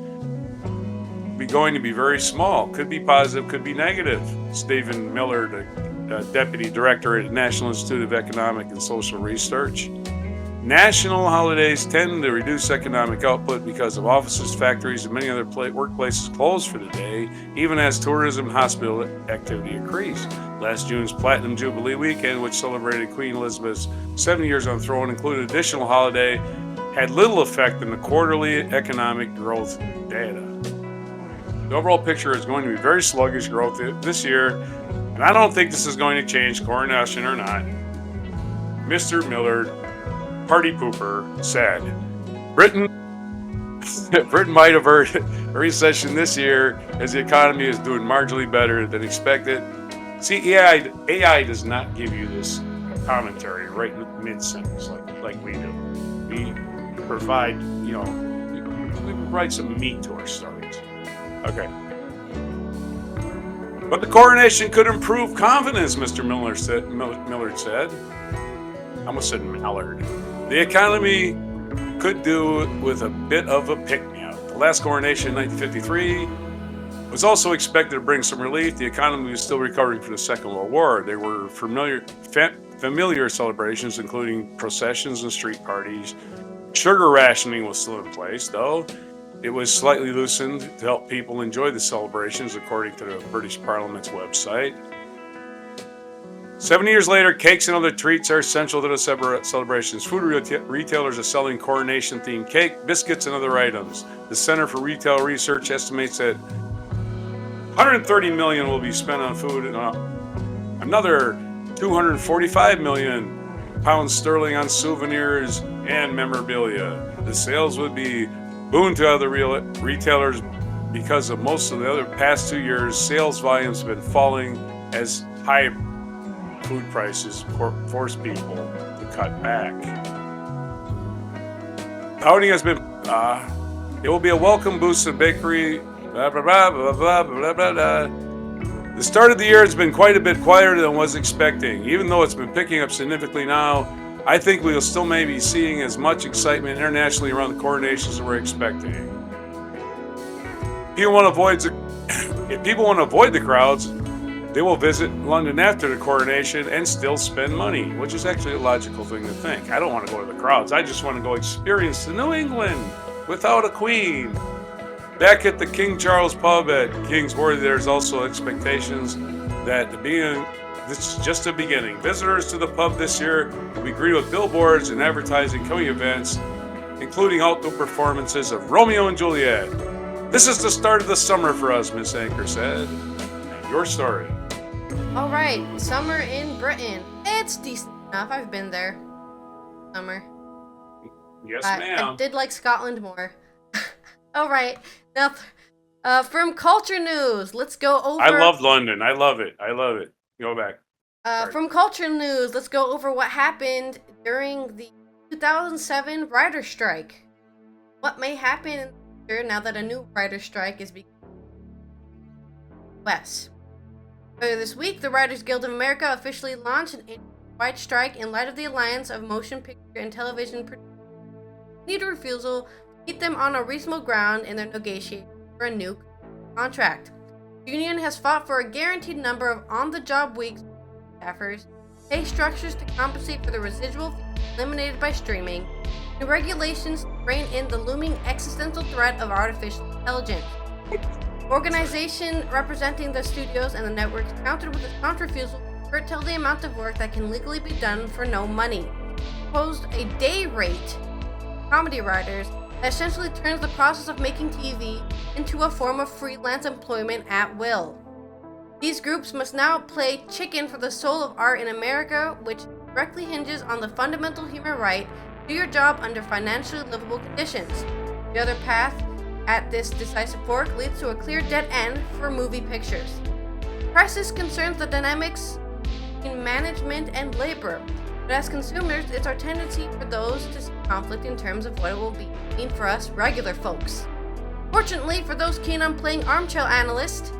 going to be very small. Could be positive, could be negative. Stephen Miller, the Deputy Director at the National Institute of Economic and Social Research. National holidays tend to reduce economic output because of offices, factories, and many other workplaces closed for the day, even as tourism and hospital activity increased. Last June's Platinum Jubilee weekend, which celebrated Queen Elizabeth's 70 years on the throne, included additional holiday, had little effect on the quarterly economic growth data. The overall picture is going to be very sluggish growth this year, and I don't think this is going to change, coronation or not. Mr. Millard, party pooper, said Britain might avert a recession this year as the economy is doing marginally better than expected. See, AI does not give you this commentary right in mid-sentence like we do. We provide, we provide some meat to our stories. Okay. But the coronation could improve confidence, Mr. Millard said. I almost said Mallard. The economy could do with a bit of a pick-me-up. The last coronation in 1953 was also expected to bring some relief. The economy was still recovering from the Second World War. There were familiar celebrations, including processions and street parties. Sugar rationing was still in place, though. It was slightly loosened to help people enjoy the celebrations, according to the British Parliament's website. 70 years later, cakes and other treats are essential to the celebrations. Food retailers are selling coronation-themed cake, biscuits, and other items. The Center for Retail Research estimates that $130 million will be spent on food and another $245 million pounds sterling on souvenirs and memorabilia. The sales would be boon to other retailers because of most of the other past 2 years. Sales volumes have been falling as high food prices force people to cut back. The outing has been, it will be a welcome boost to the bakery, blah, blah, blah, blah, blah, blah, blah, blah. The start of the year has been quite a bit quieter than was expecting. Even though it's been picking up significantly now, I think we'll still may be seeing as much excitement internationally around the coronations as we're expecting. If people want to avoid the crowds, they will visit London after the coronation and still spend money, which is actually a logical thing to think. I don't want to go to the crowds. I just want to go experience the New England without a queen. Back at the King Charles pub at King's Worthy, there's also expectations that this is just the beginning. Visitors to the pub this year will be greeted with billboards and advertising coming events, including outdoor performances of Romeo and Juliet. This is the start of the summer for us, Miss Anchor said. Your story. All right, summer in Britain. It's decent enough. I've been there. Summer. Yes, ma'am. I did like Scotland more. All right, now from culture news, let's go over. I love London. I love it. Go back. From culture news, let's go over what happened during the 2007 writer's strike. What may happen in the future now that a new writer's strike is beginning. West. Earlier this week, the Writers Guild of America officially launched an wide strike in light of the Alliance of Motion Picture and Television Producers' continued refusal to keep them on a reasonable ground in their negotiations for a new contract. The union has fought for a guaranteed number of on-the-job weeks for staffers, pay structures to compensate for the residual fees eliminated by streaming, and regulations to rein in the looming existential threat of artificial intelligence. Organization representing the studios and the networks countered with a staunch refusal to curtail the amount of work that can legally be done for no money. Proposed a day rate comedy writers that essentially turns the process of making TV into a form of freelance employment at will. These groups must now play chicken for the soul of art in America, which directly hinges on the fundamental human right to do your job under financially livable conditions. The other path at this decisive fork leads to a clear dead end for movie pictures. Crisis concerns the dynamics in management and labor, but as consumers, it's our tendency for those to see conflict in terms of what it will mean for us regular folks. Fortunately, for those keen on playing armchair analyst,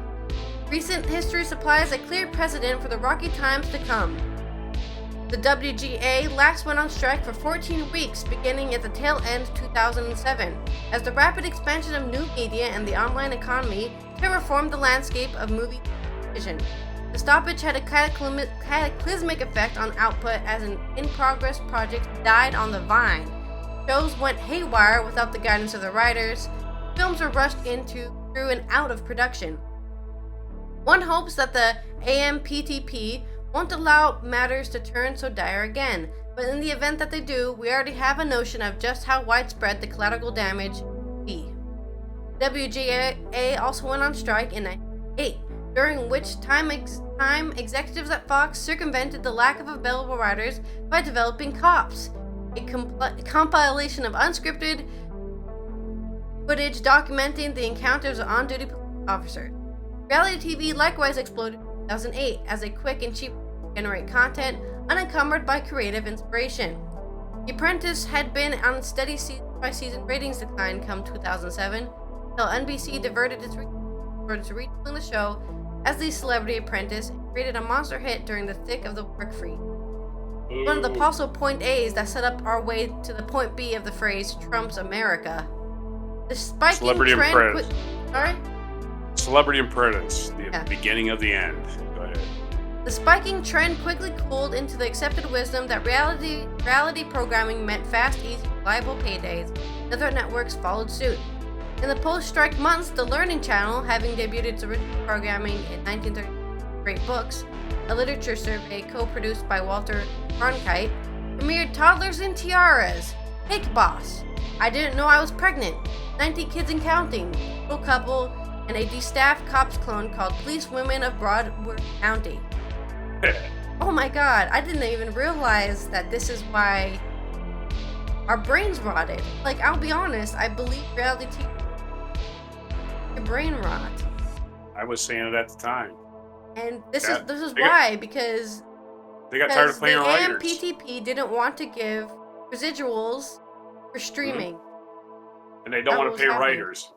recent history supplies a clear precedent for the rocky times to come. The WGA last went on strike for 14 weeks, beginning at the tail end of 2007, as the rapid expansion of new media and the online economy terraformed the landscape of movie television. The stoppage had a cataclysmic effect on output as an in-progress project died on the vine. Shows went haywire without the guidance of the writers. Films were rushed through and out of production. One hopes that the AMPTP won't allow matters to turn so dire again, but in the event that they do, we already have a notion of just how widespread the collateral damage will be. WGA also went on strike in 1998, during which time executives at Fox circumvented the lack of available writers by developing Cops, a compilation of unscripted footage documenting the encounters of on-duty police officers. Reality TV likewise exploded in 2008 as a quick and cheap way to generate content unencumbered by creative inspiration. The Apprentice had been on a steady season-by-season ratings decline come 2007, until NBC diverted its towards retailing the show as The Celebrity Apprentice and created a monster hit during the thick of the work freeze. One of the possible point A's that set up our way to the point B of the phrase Trump's America. The spiking Celebrity trend Apprentice. Sorry? Celebrity Apprentice, the beginning of the end. Go ahead. The spiking trend quickly cooled into the accepted wisdom that reality programming meant fast, easy, reliable paydays. Other networks followed suit. In the post-strike months, the Learning Channel, having debuted its original programming in 1930 Great Books, a literature survey co-produced by Walter Cronkite, premiered Toddlers and Tiaras, Cake Boss, I Didn't Know I Was Pregnant, 90 Kids and Counting, Little Couple, and a de-staffed cops clone called Police Women of Broward County. Oh my god, I didn't even realize that this is why our brains rotted. Like, I'll be honest, I believe reality TV your brain rot. I was saying it at the time. And this is why, because they got tired of playing the writers. AMPTP didn't want to give residuals for streaming. And they don't want to pay writers.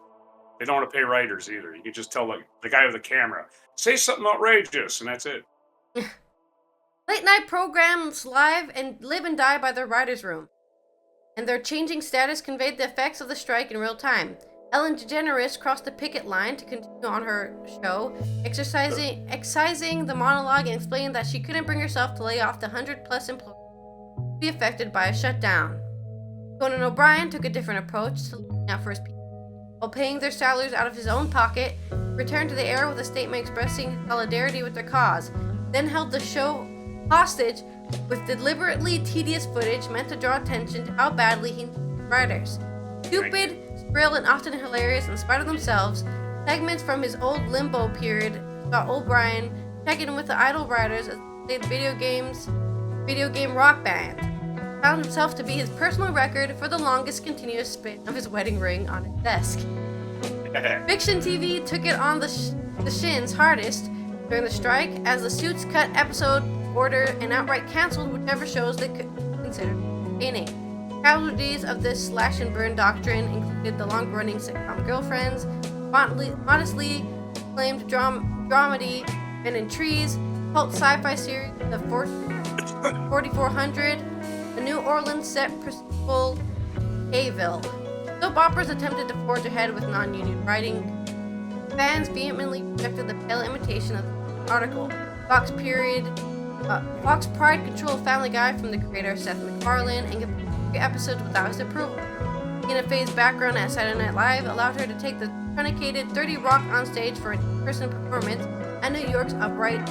They don't want to pay writers either. You can just tell the guy with the camera, say something outrageous, and that's it. Late night programs live and die by their writers' room. And their changing status conveyed the effects of the strike in real time. Ellen DeGeneres crossed the picket line to continue on her show, excising the monologue and explaining that she couldn't bring herself to lay off the 100+ employees to be affected by a shutdown. Conan O'Brien took a different approach to looking out for his people, while paying their salaries out of his own pocket, returned to the air with a statement expressing solidarity with their cause, then held the show hostage with deliberately tedious footage meant to draw attention to how badly he needed writers. Stupid, shrill, and often hilarious in spite of themselves, segments from his old Limbo period saw O'Brien check in with the idle writers as they played video game rock band. Found himself to be his personal record for the longest continuous spin of his wedding ring on his desk. Fiction TV took it on the shins hardest during the strike, as the Suits cut episode order and outright canceled whichever shows they could consider entertaining. Casualties of this slash and burn doctrine included the long-running sitcom Girlfriends, modestly acclaimed dramedy Men in Trees, cult sci-fi series The 4400, the New Orleans set procedural Hayville. Soap operas attempted to forge ahead with non-union writing. Fans vehemently rejected the pale imitation of the article. Fox period Fox Pride controlled Family Guy from the creator Seth MacFarlane and completed 3 episodes without his approval. Tina Fey's background at Saturday Night Live allowed her to take the truncated 30 Rock on stage for an in-person performance at New York's Upright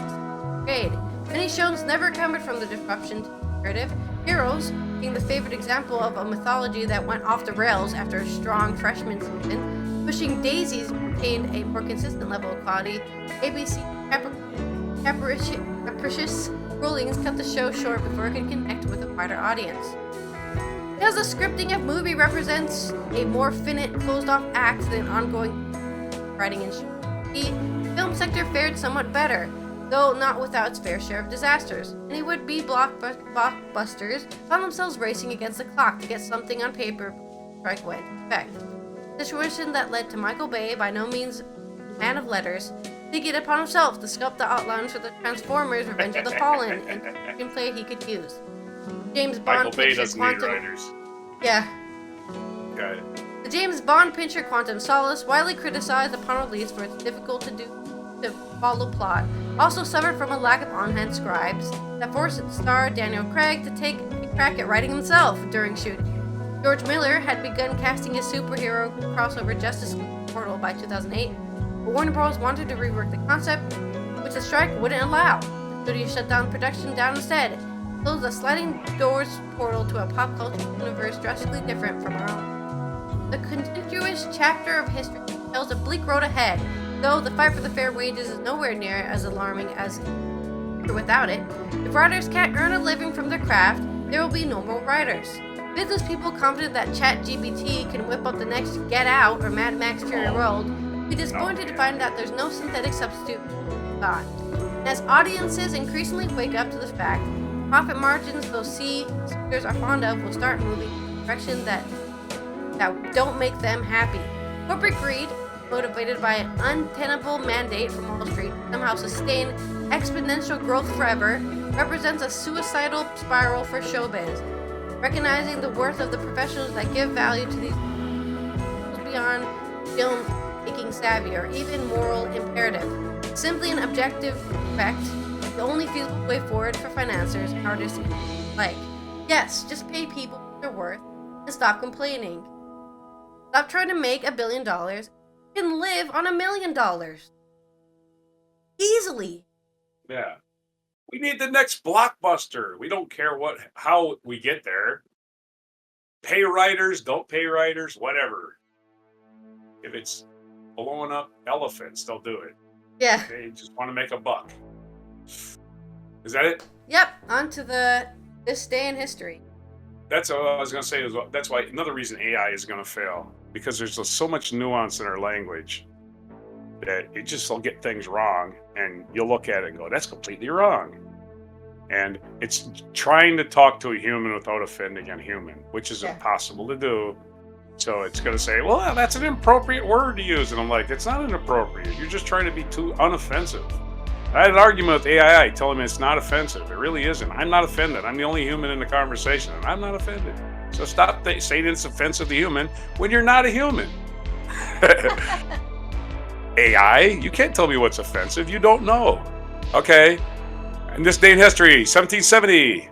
Brigade. Many shows never recovered from the disruption to the narrative, Heroes being the favorite example of a mythology that went off the rails after a strong freshman season. Pushing Daisies retained a more consistent level of quality. ABC capricious rulings cut the show short before it could connect with a wider audience. Because the scripting of movie represents a more finite, closed-off act than ongoing writing and shooting, the film sector fared somewhat better, though not without its fair share of disasters. Any would-be blockbusters found themselves racing against the clock to get something on paper before the strike went into effect. A situation that led to Michael Bay, by no means a man of letters, taking it upon himself to sculpt the outlines for the Transformers Revenge of the Fallen into a screenplay he could use. James Bond Michael Bay picture doesn't Quantum... need writers. Yeah. Got it. The James Bond picture Quantum Solace, widely criticized upon release for its difficult to follow plot, also suffered from a lack of on-hand scribes that forced star Daniel Craig to take a crack at writing himself during shooting. George Miller had begun casting his superhero crossover Justice League Portal by 2008, but Warner Bros. Wanted to rework the concept, which the strike wouldn't allow. The studio shut down production instead, closed a sliding doors portal to a pop culture universe drastically different from our own. The continuous chapter of history tells a bleak road ahead, though the fight for the fair wages is nowhere near as alarming as without it. If writers can't earn a living from their craft, there will be no more writers. Business people confident that ChatGPT can whip up the next Get Out or Mad Max Fury Road will be disappointed to find that there's no synthetic substitute for thought. And as audiences increasingly wake up to the fact, profit margins those C-suiters are fond of will start moving in a direction that don't make them happy. Corporate greed, motivated by an untenable mandate from Wall Street to somehow sustain exponential growth forever, represents a suicidal spiral for showbiz. Recognizing the worth of the professionals that give value to these beyond film-making savvy or even moral imperative. Simply an objective effect, the only feasible way forward for financiers and artists alike. Yes, just pay people what they're worth and stop complaining. Stop trying to make $1 billion. You can live on $1 million. Easily. Yeah. We need the next blockbuster. We don't care how we get there. Pay writers, don't pay writers, whatever. If it's blowing up elephants, they'll do it. Yeah. They just want to make a buck. Is that it? Yep. On to this day in history. That's what I was going to say. That's why another reason AI is going to fail. Because there's just so much nuance in our language that it just will get things wrong, and you'll look at it and go, that's completely wrong. And it's trying to talk to a human without offending a human, which is impossible to do. So it's going to say, well, that's an inappropriate word to use. And I'm like, it's not inappropriate. You're just trying to be too unoffensive. I had an argument with AI telling me it's not offensive. It really isn't. I'm not offended. I'm the only human in the conversation, and I'm not offended. So stop saying it's offensive to human when you're not a human. AI, you can't tell me what's offensive. You don't know. Okay. In this day in history, 1770,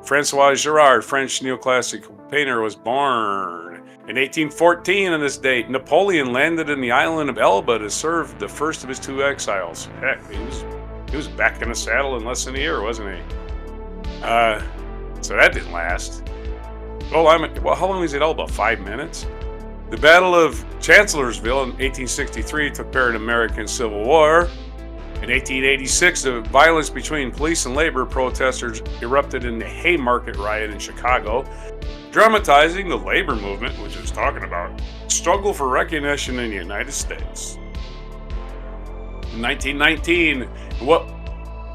Francois Girard, French neoclassic painter, was born. In 1814, on this date, Napoleon landed in the island of Elba to serve the first of his 2 exiles. Heck, he was back in the saddle in less than a year, wasn't he? So that didn't last. Well, how long was it Elba? 5 minutes? The Battle of Chancellorsville in 1863 took part in the American Civil War. In 1886, the violence between police and labor protesters erupted in the Haymarket riot in Chicago, dramatizing the labor movement, which I was talking about, struggle for recognition in the United States. In 1919, what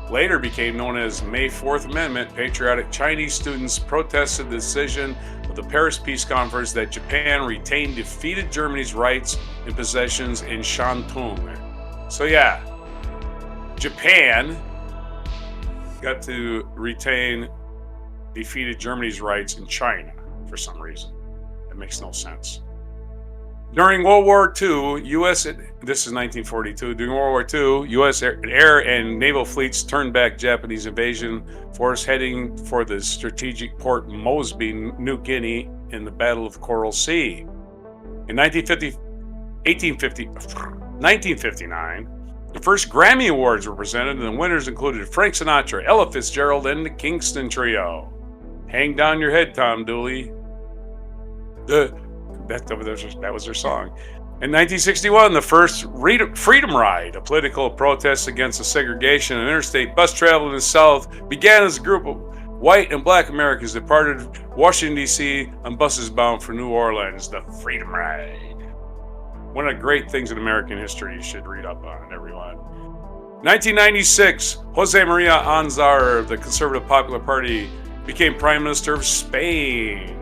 later became known as May 4th Amendment, patriotic Chinese students protested the decision of the Paris Peace Conference that Japan retained defeated Germany's rights and possessions in Shantung. So yeah, Japan got to retain defeated Germany's rights in China for some reason. That makes no sense. During World War II, this is 1942. During World War II, U.S. air and naval fleets turned back Japanese invasion force heading for the strategic port Mosby, New Guinea, in the Battle of the Coral Sea. In 1959, the first Grammy Awards were presented, and the winners included Frank Sinatra, Ella Fitzgerald, and the Kingston Trio. Hang down your head, Tom Dooley. That was their song. In 1961, the first Freedom Ride, a political protest against the segregation of interstate bus travel in the South, began as a group of white and black Americans departed Washington, D.C. on buses bound for New Orleans. The Freedom Ride. One of the great things in American history you should read up on, everyone. 1996, Jose Maria Aznar of the Conservative Popular Party became Prime Minister of Spain.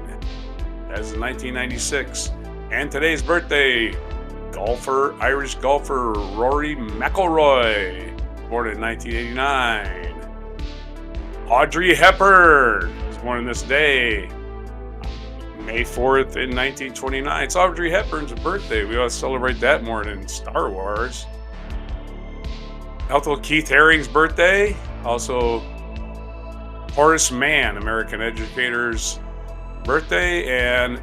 That is in 1996. And today's birthday, Irish golfer Rory McIlroy, born in 1989. Audrey Hepburn was born on this day, May 4th in 1929. It's Audrey Hepburn's birthday. We ought to celebrate that more than Star Wars. Also Keith Haring's birthday. Also Horace Mann, American educator's birthday, and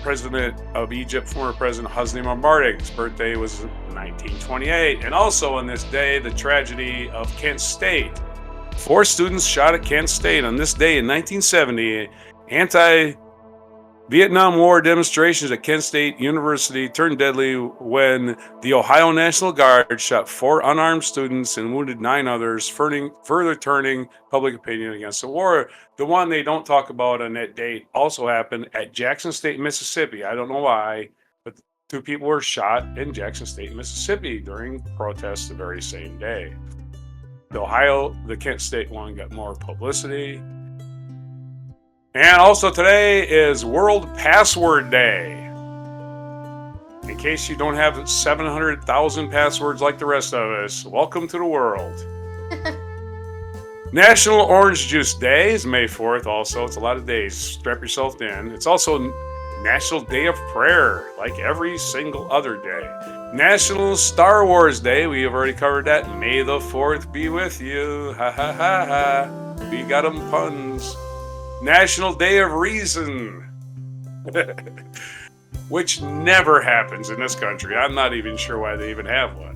President of Egypt, former President Hosni Mubarak's birthday was 1928. And also on this day, the tragedy of Kent State. 4 students shot at Kent State on this day in 1970. Anti-Vietnam War demonstrations at Kent State University turned deadly when the Ohio National Guard shot 4 unarmed students and wounded 9 others, further turning public opinion against the war. The one they don't talk about on that date also happened at Jackson State, Mississippi. I don't know why, but 2 people were shot in Jackson State, Mississippi during protests the very same day. The Kent State one got more publicity. And also today is World Password Day. In case you don't have 700,000 passwords like the rest of us, welcome to the world. National Orange Juice Day is May 4th also. It's a lot of days. Strap yourself in. It's also National Day of Prayer, like every single other day. National Star Wars Day. We have already covered that. May the 4th be with you. Ha ha ha ha. We got 'em puns. National Day of Reason. Which never happens in this country. I'm not even sure why they even have one.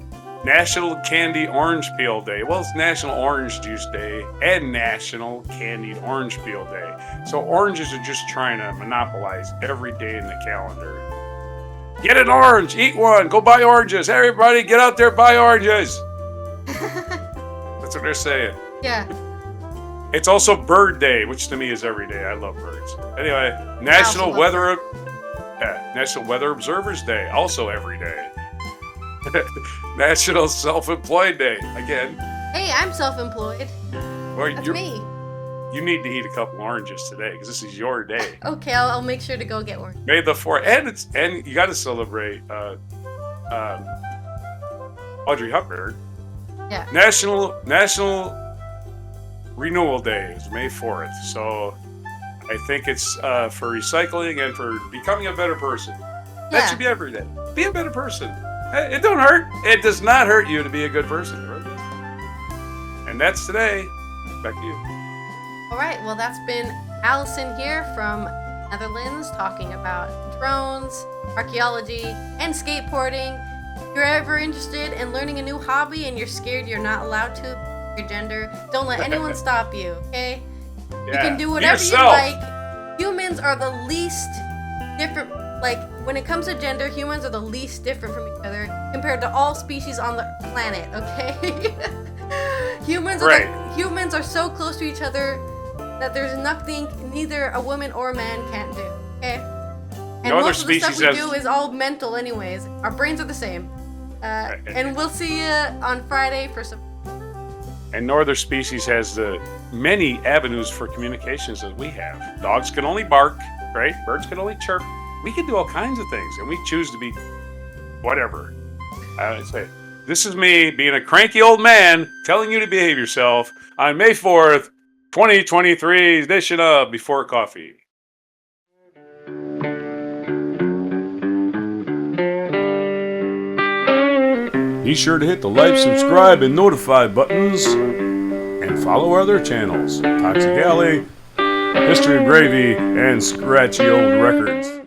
National Candy Orange Peel Day. Well, it's National Orange Juice Day and National Candied Orange Peel Day. So oranges are just trying to monopolize every day in the calendar. Get an orange, eat one, go buy oranges. Hey, everybody, get out there, buy oranges. That's what they're saying. Yeah. It's also Bird Day, which to me is every day. I love birds. Anyway, National Weather Observers Day, also every day. National Self-Employed Day, again. Hey, I'm self-employed. Well, That's me. You need to eat a couple oranges today because this is your day. Okay, I'll make sure to go get one. May the 4th, and you got to celebrate Audrey Hepburn. Yeah. National Renewal Day is May 4th. So I think it's for recycling and for becoming a better person. That should be every day. Be a better person. It don't hurt. It does not hurt you to be a good person. And that's today. Back to you. All right, well, that's been Allison here from Netherlands talking about drones, archaeology, and skateboarding. If you're ever interested in learning a new hobby and you're scared you're not allowed to, your gender, don't let anyone stop you, okay? Yeah. You can do whatever you like. Humans are the least different, like, when it comes to gender, humans are the least different from each other compared to all species on the planet, okay? Humans are so close to each other that there's nothing neither a woman or a man can't do, okay? And no most of the stuff we do is all mental anyways. Our brains are the same. And we'll see you on Friday for some... And no other species has the many avenues for communications that we have. Dogs can only bark, right? Birds can only chirp. We can do all kinds of things, and we choose to be whatever. This is me being a cranky old man telling you to behave yourself on May 4th, 2023 edition of Before Coffee. Be sure to hit the like, subscribe, and notify buttons, and follow our other channels, Toxic Alley, History of Gravy, and Scratchy Old Records.